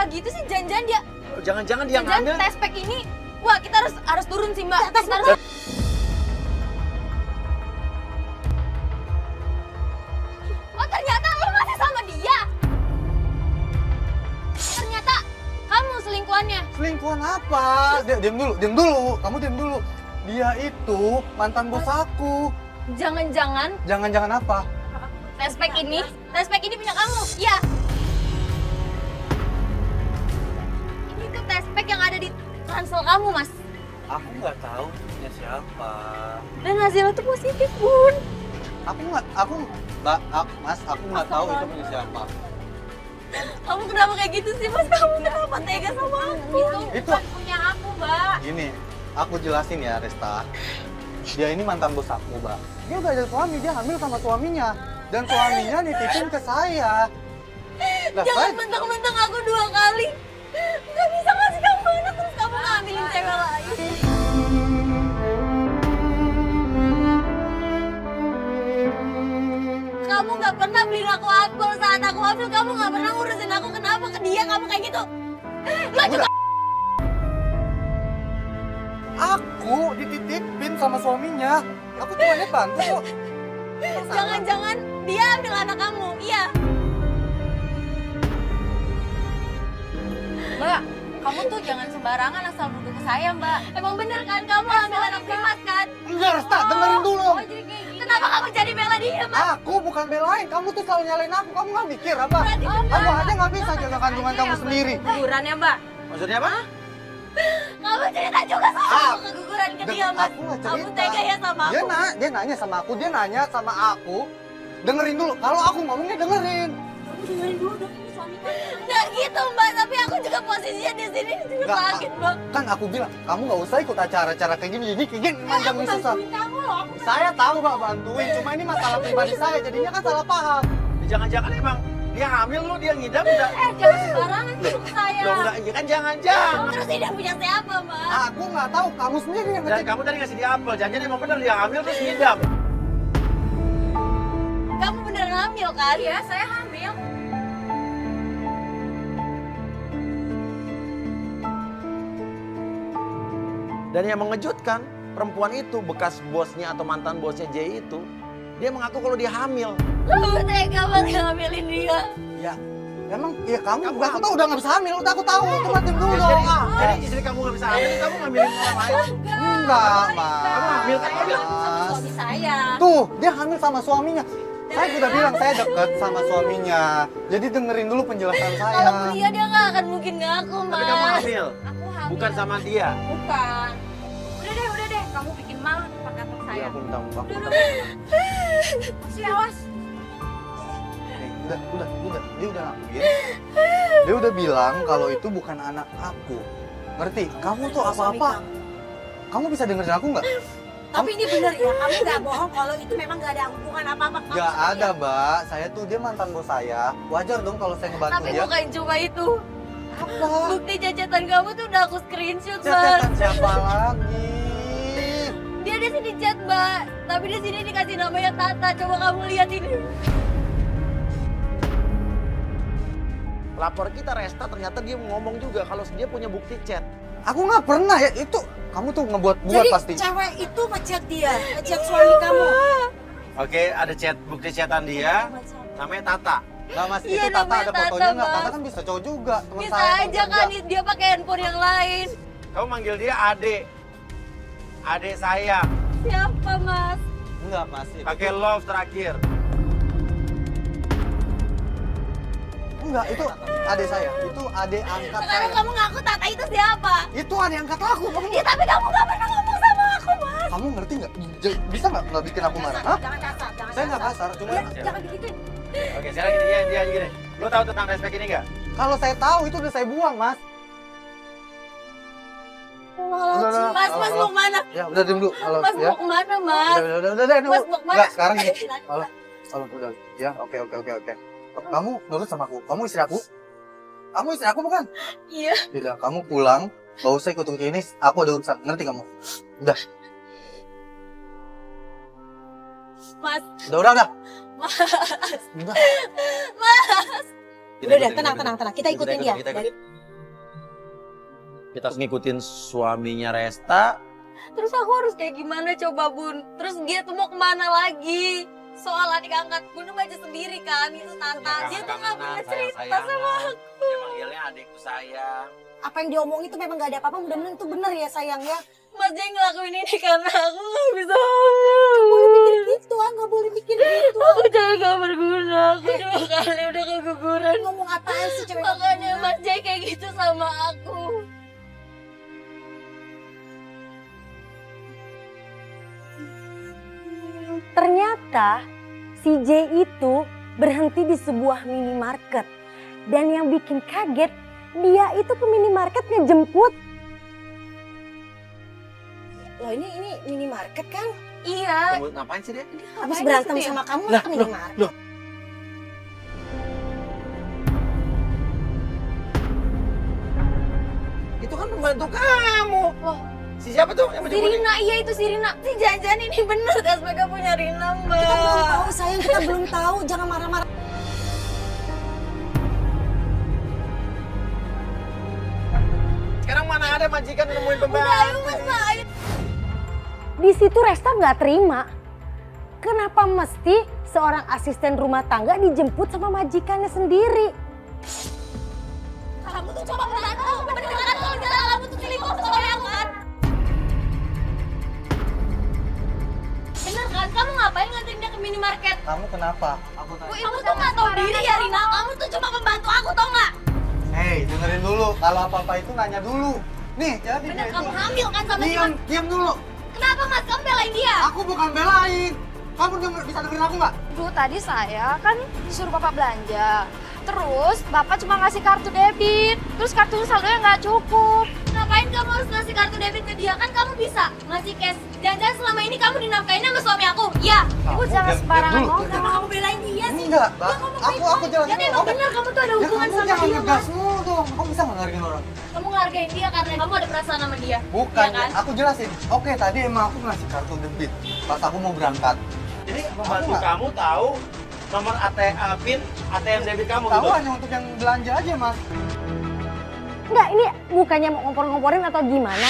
gitu sih? Jangan-jangan dia... Jangan-jangan dia ngambil. Jangan test pack ini. Wah, kita harus turun sih, Mbak. Kita harus... Oh, ternyata lu masih sama dia. Ternyata kamu selingkuhannya. Selingkuhan apa? Diam dulu. Kamu diam dulu. Dia itu mantan bos aku. Jangan-jangan Jangan-jangan apa? test pack ini punya kamu. Iya. Ini tuh test pack yang ada di ransel kamu, Mas. Aku nggak tahu punya siapa. Dan hasilnya tuh positif, Bun. Mas, aku nggak tahu itu punya siapa. Kamu kenapa kayak gitu sih, Mas? Kamu kenapa tega sama aku? Itu Bukan punya aku, Mbak. Gini, aku jelasin ya, Resta. Dia ini mantan bos aku, Mbak. Dia udah ada suami, dia hamil sama suaminya. Dan suaminya nitipin ke saya. Lah, Jangan saya- mentang-mentang aku 2 kali. Gak bisa ngasih kamu anak, terus kamu ngambilin cewek lain. Kamu gak pernah beliin aku apel saat aku hamil. Kamu gak pernah ngurusin aku. Kenapa ke dia kamu kayak gitu? Lo juga... Aku dititipin sama suaminya. Aku cuma bantu kok. Jangan-jangan dia ambil anak kamu. Iya. Mbak, kamu tuh jangan sembarangan asal nuduh ke saya, Mbak. Emang bener kan kamu ambil anak Dimas kan? Enggak, Resta, dengerin dulu. Oh, jadi kayak gitu. Kenapa kamu jadi bela dia, Mas? Aku bukan belain, kamu tuh selalu nyalain aku. Kamu nggak mikir apa? Berarti Kamu aja nggak bisa jaga kandungan kamu sendiri. Keguguran ya, Mbak? Maksudnya apa? Kamu cerita juga sama aku keguguran ke dia, Mas. Aku nggak Kamu cerita. tega ya sama Dia aku. dia nanya sama aku, dia nanya sama aku. Dengerin dulu. Kalau aku ngomongnya dengerin. Kamu dengerin dulu dong, ini suami kamu. Nggak gitu, Mbak. Tapi aku juga posisinya di sini juga Nggak, sakit, Mbak. Kan aku bilang, kamu nggak usah ikut acara-acara kayak gini. Jadi kayak gini Aku panjang susah. bantuin kamu loh. Aku Saya tahu Mbak bantuin, cuma ini masalah pribadi saya. Jadinya kan salah paham. Jangan-jangan emang dia hamil lu, dia ngidam udah. jangan sembarangan gitu ke saya. Loh enggak, iya kan jangan-jangan. Terus dia punya siapa, Mbak? Aku nggak tahu, kamu sendiri yang Dan ngecek. kamu tadi ngasih dia apel, jangan-jangan emang bener dia hamil terus ngidam. Kamu beneran hamil kan? Iya, saya hamil. Dan yang mengejutkan, perempuan itu bekas bosnya atau mantan bosnya Jay itu, dia mengaku kalau dia hamil. Kamu tega banget ngambilin dia. Ya, emang ya kamu aku tahu udah nggak bisa hamil. Udah aku tahu, itu matiin dulu dong. Jadi istri kamu nggak bisa hamil, kamu ngambilin orang lain. Enggak, Mas. Kamu hamil kan? Saya bilang sama suami saya. Tuh, dia hamil sama suaminya. Saya udah bilang saya deket sama suaminya. Jadi dengerin dulu penjelasan saya. Kalau kuliah dia nggak akan mungkin ngaku, Mas. Tapi kamu hamil, Aku hamil. bukan sama dia. Bukan. Udah deh. Kamu bikin malu depan kantor saya. Iya, aku minta maaf. Masih awas. Nih, udah. Dia udah ngakuin. Dia udah bilang kalau itu bukan anak aku. Ngerti? Kamu tuh apa-apa. Kamu bisa dengerin aku nggak? Tapi ini bener ya, kamu nggak bohong kalau itu memang nggak ada hubungan apa-apa. kamu Gak sama ada, dia. Mbak. Saya tuh dia mantan bos saya. Wajar dong kalau saya ngebantu Tapi dia. bukan cuma itu. Apa? Bukti cacatan kamu tuh udah aku screenshot, Mas. Catatan siapa lagi? Dia di sini chat, Mbak. Tapi di sini dikasih namanya Tata. Coba kamu lihat ini. Lapor kita Resta ternyata dia ngomong juga kalau dia punya bukti chat. Aku nggak pernah ya. Itu kamu tuh ngebuat-buat Jadi pasti. cewek itu ngechat dia, ngechat suami kamu. Oke, ada chat bukti chatan dia, namanya Tata. Nah, Mas, Iya, itu Tata namanya ada Tata, fotonya nggak? Bang. Tata kan bisa cowok juga. Teman Bisa saya aja juga. kan dia pakai handphone yang lain. Kamu manggil dia Ade. Ade saya, Siapa, Mas? Enggak, Mas. Itu pakai love terakhir. Enggak, itu adik saya. Itu adik angkat Sekarang saya. kamu ngaku Tata itu siapa? Itu adik angkat aku. Ya tapi kamu gak pernah ngomong sama aku, Mas. Kamu ngerti nggak? Bisa nggak bikin aku marah? Hah? Jangan kasar, jangan Saya nggak kasar, cuma Jangan begituin. Oke, sekarang dia gini. Lo tahu tentang respect ini nggak? kalau saya tahu itu udah saya buang, Mas. Udah, Mas mau kemana? Ya, udah diem dulu. Halo, Mas ya. mau kemana, Mas? Udah. Mas mau kemana? Enggak, sekarang gini. Halo, udah. Ya, oke. Kamu nurut sama aku. Kamu istri aku. Kamu istri aku bukan? Iya. Tidak, kamu pulang. Gak usah ikut ini. Aku ada urusan. Ngerti kamu? Udah. Mas. Udah. Mas. Udah. Mas. Udah, tenang. Kita ikutin dia. Kita ikutin. Kita ngikutin suaminya Resta. Terus aku harus kayak gimana coba Bun? Terus dia tuh mau kemana lagi? Soal adik angkat Bun baca sendiri kan, itu Tata. Dia tuh gak pernah cerita sama aku. Dia manggilnya adikku sayang. Apa yang diomongin itu memang gak ada apa-apa, mudah-mudahan itu benar ya sayang ya. Mas Jay ngelakuin ini karena aku gak bisa Boleh mikir gitu, nggak boleh mikir gitu. Aku jadi gak berguna, aku 2 kali udah keguguran. Ngomong apaan sih cewek? Makanya Mas Jay kayak gitu sama aku. Ternyata si J itu berhenti di sebuah minimarket. Dan yang bikin kaget, dia itu ke minimarket ngejemput. Loh ini minimarket kan? Iya. Kamu ngapain sih dia? Habis berantem sama kamu ke minimarket. Itu kan pembantu kamu. Loh. Si siapa tuh yang Si Rina, iya itu si Rina. Si jangan ini bener SPK punya Rina Mbak. Kita belum tahu sayang, kita belum tahu. Jangan marah-marah. Sekarang mana ada majikan nemuin pembantu? Ayo Mas, ayo. Di situ Resta nggak terima. Kenapa mesti seorang asisten rumah tangga dijemput sama majikannya sendiri? Kamu tuh coba membantu. Bener kan kalau misalnya kamu tuh selingkuh sama aku kan? Bener kan? Kamu ngapain nganterin dia ke minimarket? Kamu kenapa? Aku Kamu tuh gak tau diri ya Rina. Kamu tuh cuma membantu aku tau gak? Hei, dengerin dulu. Kalau apa-apa itu nanya dulu. Nih, jadi Bener dia kamu itu. hamil kan sama si Diam, Mas? diam dulu. Kenapa Mas kamu belain dia? Aku bukan belain. Kamu bisa dengerin aku nggak? Duh, tadi saya kan disuruh Bapak belanja. Terus Bapak cuma ngasih kartu debit. Terus kartu saldonya nggak cukup. Ngapain kamu harus ngasih kartu debit ke dia? Kan kamu bisa ngasih cash. Jangan-jangan selama ini kamu dinafkain sama suami aku? Iya. Ibu jangan sembarangan dulu. ngomong. Kenapa kamu belain dia sih? Enggak, aku jelasin. Jadi emang bener kamu tuh ada Ya, hubungan kamu sama jangan dia ngegas Mas. mulu dong. Kamu bisa nggak ngargain orang? Kamu ngargain dia karena kamu ada perasaan sama dia. Bukan, Iya kan? aku jelasin. Oke, tadi emang aku ngasih kartu debit pas aku mau berangkat. Jadi pembantu nggak? kamu tahu nomor PIN ATM debit kamu Tahu gitu? hanya untuk yang belanja aja, Mas. Enggak, ini bukannya mau ngompor-ngomporin atau gimana.